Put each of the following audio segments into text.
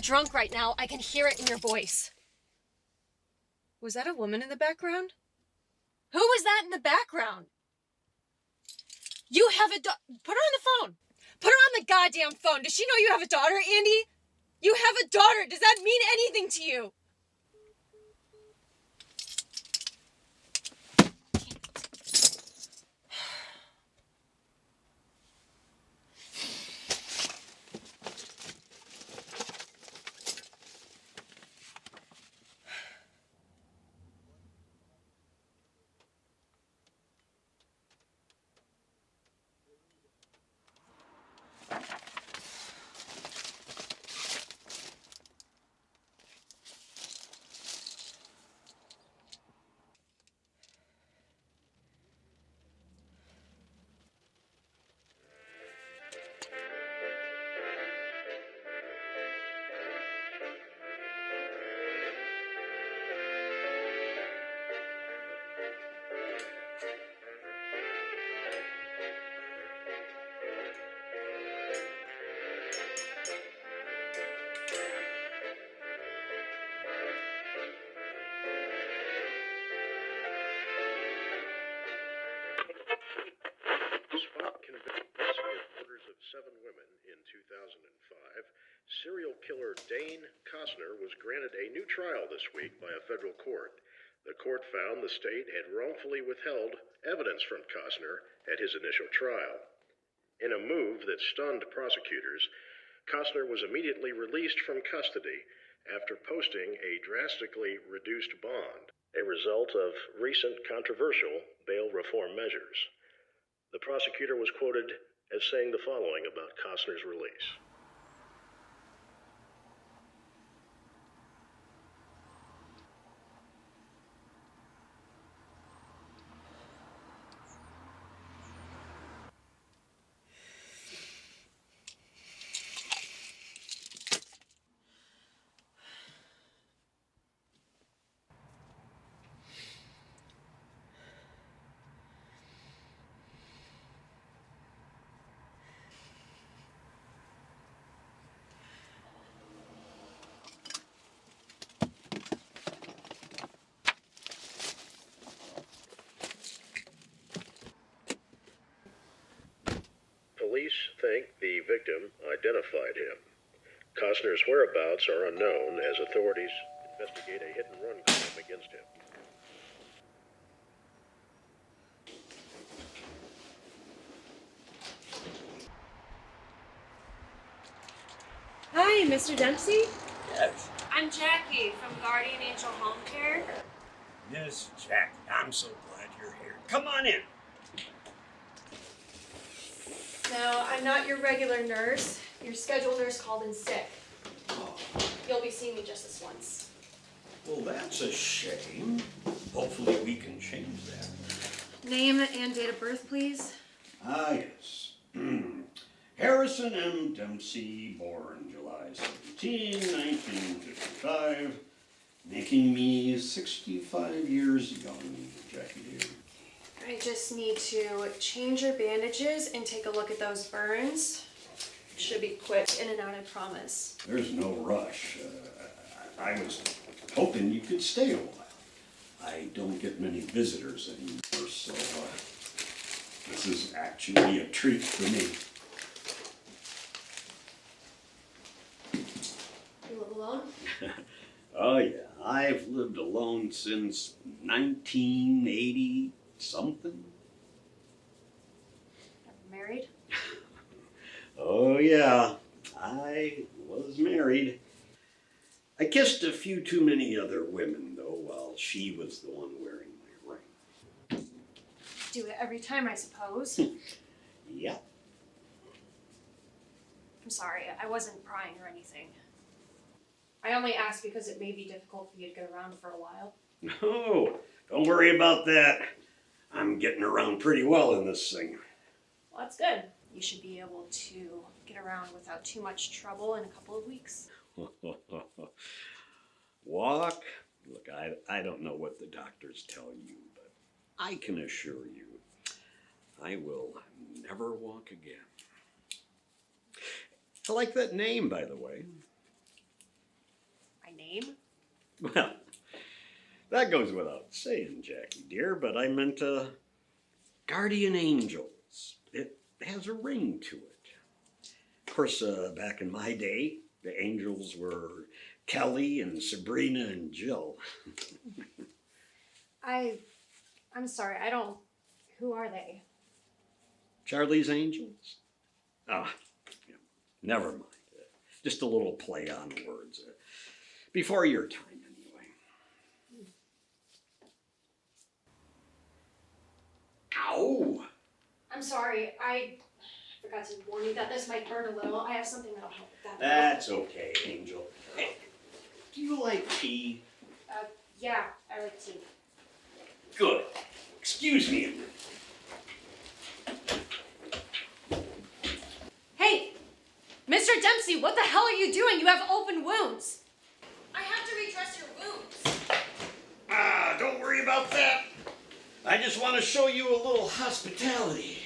drunk right now. I can hear it in your voice. Was that a woman in the background? Who was that in the background? You have a put her on the phone. Put her on the goddamn phone. Does she know you have a daughter, Andy? You have a daughter. Does that mean anything to you? Swap convictions with murders of 7 women in 2005, serial killer Dane Costner was granted a new trial this week by a federal court. The court found the state had wrongfully withheld evidence from Costner at his initial trial. In a move that stunned prosecutors, Costner was immediately released from custody after posting a drastically reduced bond, a result of recent controversial bail reform measures. The prosecutor was quoted as saying the following about Costner's release. Police think the victim identified him. Costner's whereabouts are unknown as authorities investigate a hit-and-run claim against him. Hi, Mr. Dempsey. Yes. I'm Jackie from Guardian Angel Home Care. Miss Jack, I'm so glad you're here. Come on in. No, I'm not your regular nurse. Your scheduled nurse called in sick. You'll be seeing me just this once. Well, that's a shame. Hopefully we can change that. Name and date of birth, please. Ah, yes. Harrison M. Dempsey, born July 17, 1955, making me 65 years young, Jackie dear. I just need to change your bandages and take a look at those burns. Should be quick, in and out, I promise. There's no rush. I was hoping you could stay a while. I don't get many visitors anymore, so this is actually a treat for me. You live alone? Oh yeah, I've lived alone since 1980 something. Married? Oh yeah, I was married. I kissed a few too many other women though, while she was the one wearing my ring. Do it every time, I suppose. Yep. I'm sorry, I wasn't prying or anything. I only asked because it may be difficult for you to get around for a while. No, don't worry about that. I'm getting around pretty well in this thing. Well, that's good. You should be able to get around without too much trouble in a couple of weeks. Walk? Look, I don't know what the doctors tell you, but I can assure you, I will never walk again. I like that name, by the way. name? Well, that goes without saying, Jackie dear, but I meant guardian angels. It has a ring to it. Of course, back in my day, the angels were Kelly and Sabrina and Jill. I'm sorry, I don't. Who are they? Charlie's Angels? Ah, yeah, never mind. Just a little play on words. Before your time, anyway. Ow! I'm sorry, I forgot to warn you that this might hurt a little. I have something that'll help with that. That's okay, Angel. Hey, do you like tea? Yeah, I like tea. Good. Excuse me a minute. Hey! Mr. Dempsey, what the hell are you doing? You have open wounds. I have to redress your wounds. Ah, don't worry about that. I just want to show you a little hospitality.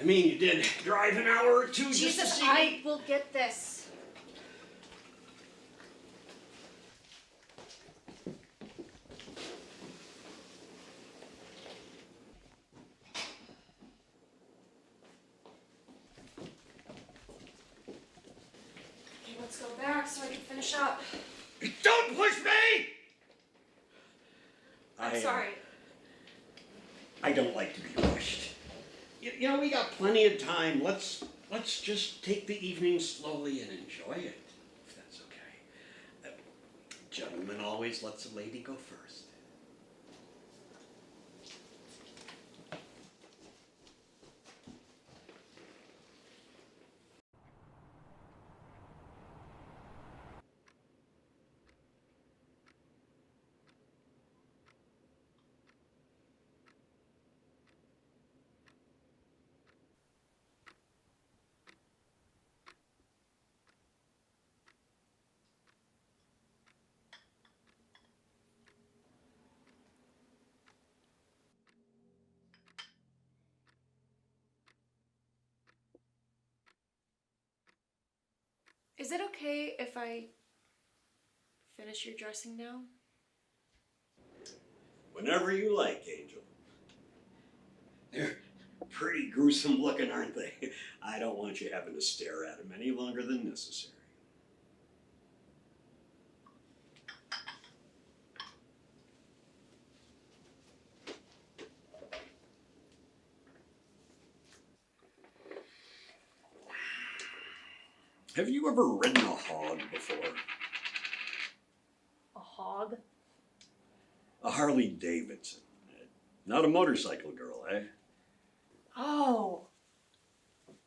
I mean, you did drive an hour or two just to Jesus, see I me. will get this. Okay, let's go back so I can finish up. Don't push me! I'm sorry. I don't like to be rushed. You know, we got plenty of time. Let's just take the evening slowly and enjoy it, if that's okay. Gentleman always lets a lady go first. Is it okay if I finish your dressing now? Whenever you like, Angel. They're pretty gruesome looking, aren't they? I don't want you having to stare at them any longer than necessary. Have you ever ridden a hog before? A hog? A Harley Davidson. Not a motorcycle girl, eh? Oh.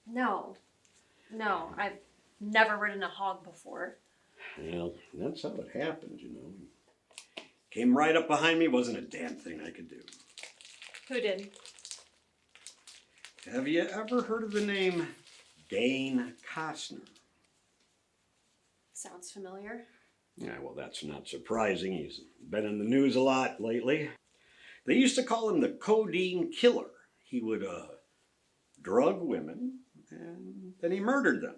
No. No, I've never ridden a hog before. Well, that's how it happened, you know. Came right up behind me, wasn't a damn thing I could do. Who did? Have you ever heard of the name Dane Costner? Sounds familiar. Yeah, well, that's not surprising. He's been in the news a lot lately. They used to call him the codeine killer. He would drug women and then he murdered them.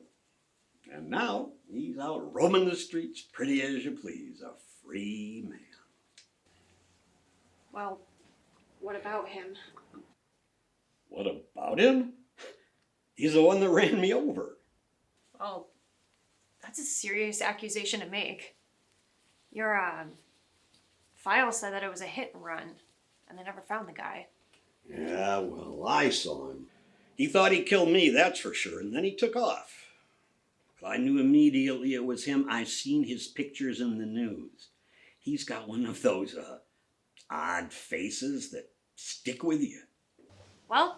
And now he's out roaming the streets pretty as you please, a free man. Well, what about him? What about him? He's the one that ran me over. Well, that's a serious accusation to make. Your file said that it was a hit and run, and they never found the guy. Yeah, well, I saw him. He thought he killed me, that's for sure, and then he took off. I knew immediately it was him. I seen his pictures in the news. He's got one of those odd faces that stick with you. Well,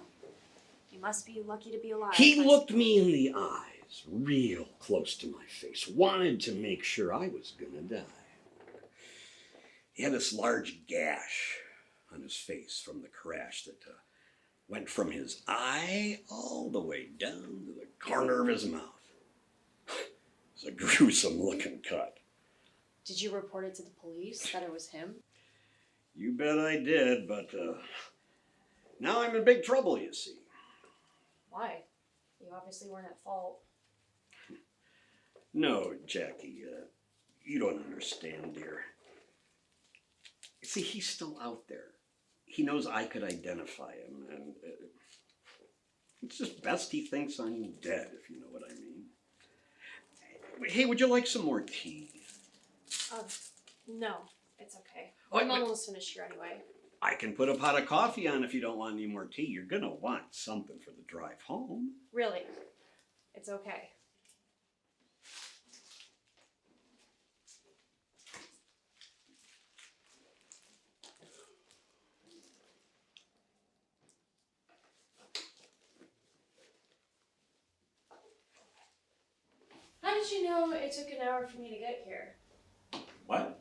you must be lucky to be alive. He looked me in the eyes, real close to my face, wanted to make sure I was gonna die. He had this large gash on his face from the crash that went from his eye all the way down to the corner of his mouth. It's a gruesome looking cut. Did you report it to the police that it was him? You bet I did, but now I'm in big trouble, you see. Why? You obviously weren't at fault. No, Jackie, you don't understand, dear. See, he's still out there. He knows I could identify him, and it's just best he thinks I'm dead, if you know what I mean. Hey, would you like some more tea? No, it's okay. Oh, I'm almost finished here anyway. I can put a pot of coffee on if you don't want any more tea. You're gonna want something for the drive home. Really, it's okay. How did you know it took an hour for me to get here? What?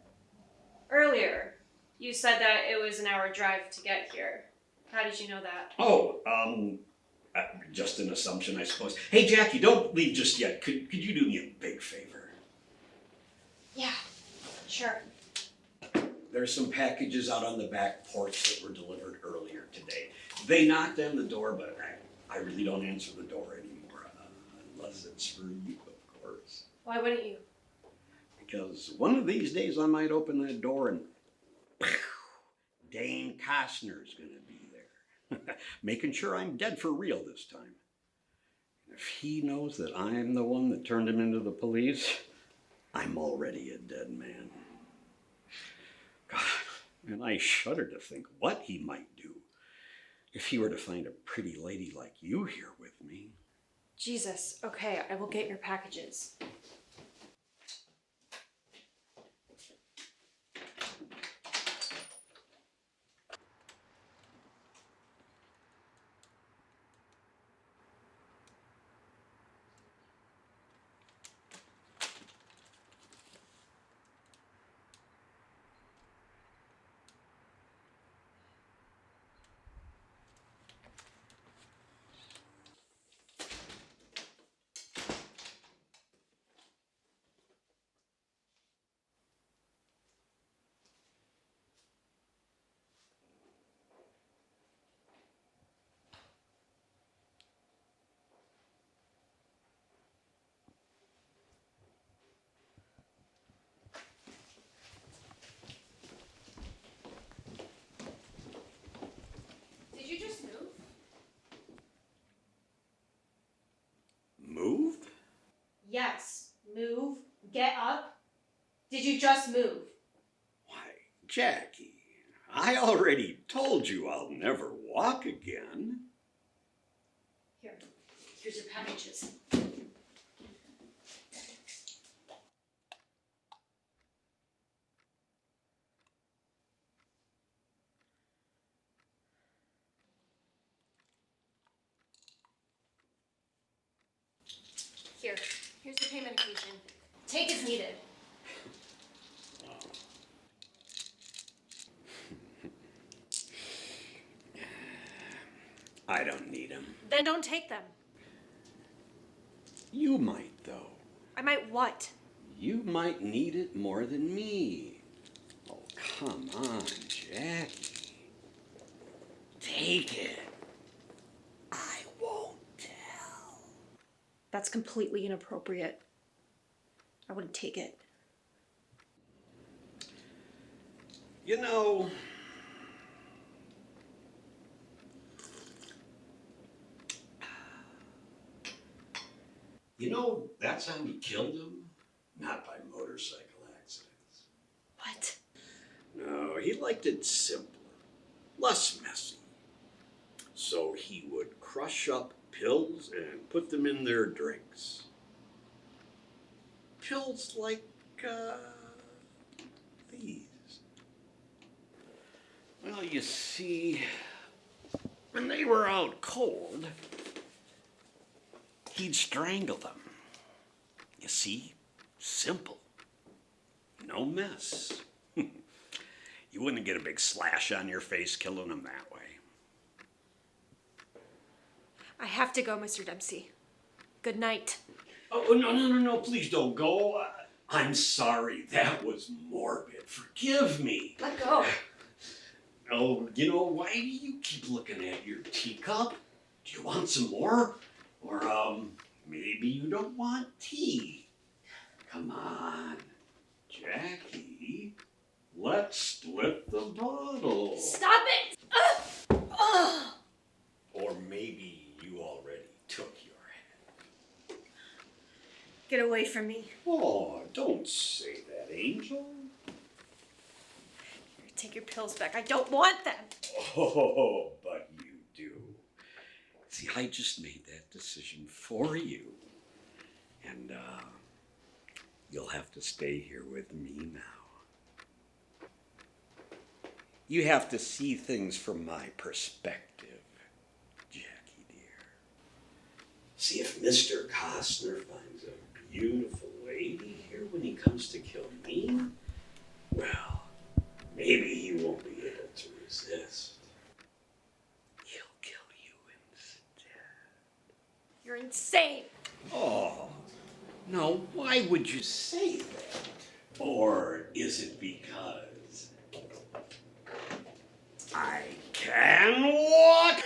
Earlier, you said that it was an hour drive to get here. How did you know that? Oh, just an assumption, I suppose. Hey, Jackie, don't leave just yet. Could you do me a big favor? Yeah, sure. There's some packages out on the back porch that were delivered earlier today. They knocked on the door, but I really don't answer the door anymore, unless it's for you, of course. Why wouldn't you? Because one of these days I might open that door and Dane Costner's gonna be there, making sure I'm dead for real this time. If he knows that I'm the one that turned him into the police, I'm already a dead man. God, and I shudder to think what he might do if he were to find a pretty lady like you here with me. Jesus, okay, I will get your packages. Did you just move? Move? Yes, move, get up. Did you just move? Why, Jackie, I already told you I'll never walk again. Here's your packages. Here's the payment occasion. Take as needed. I don't need them. Then don't take them. You might, though. I might what? You might need it more than me. Oh, come on, Jackie. Take it. I won't tell. That's completely inappropriate. I wouldn't take it. You know, that's how he killed him. Not by motorcycle accidents. What? No, he liked it simpler, less messy. So he would crush up pills and put them in their drinks. Pills like, these. Well, you see, when they were out cold, he'd strangle them. You see? Simple. No mess. You wouldn't get a big slash on your face killing them that way. I have to go, Mr. Dempsey. Good night. Oh, no, please don't go. I'm sorry, that was morbid. Forgive me. Let go. Oh, why do you keep looking at your teacup? Do you want some more? Or, maybe you don't want tea. Come on, Jackie. Let's split the bottle. Stop it! Ugh! Or maybe you already took your hand. Get away from me. Oh, don't say that, Angel. Here, take your pills back. I don't want them. Oh, but you do. See, I just made that decision for you. And, you'll have to stay here with me now. You have to see things from my perspective, Jackie dear. See, if Mr. Costner finds a beautiful lady here when he comes to kill me, well, maybe he won't be able to resist. He'll kill you instead. You're insane. Oh, now why would you say that? Or is it because I can walk?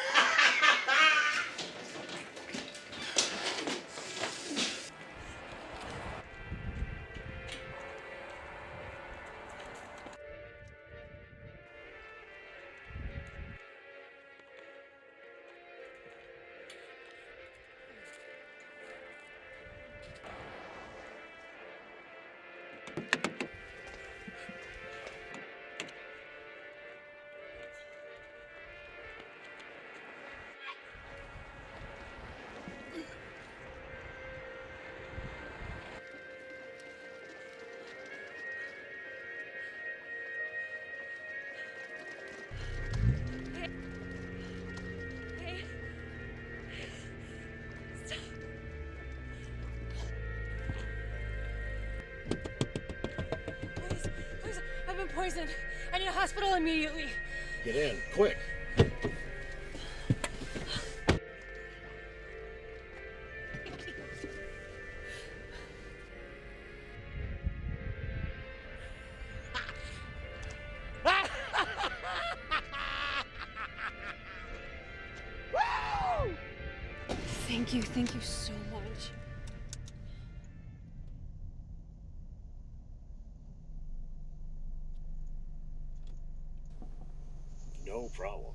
Hey. Stop. Please, I've been poisoned. I need a hospital immediately. Get in, quick. Thank you so much. No problem.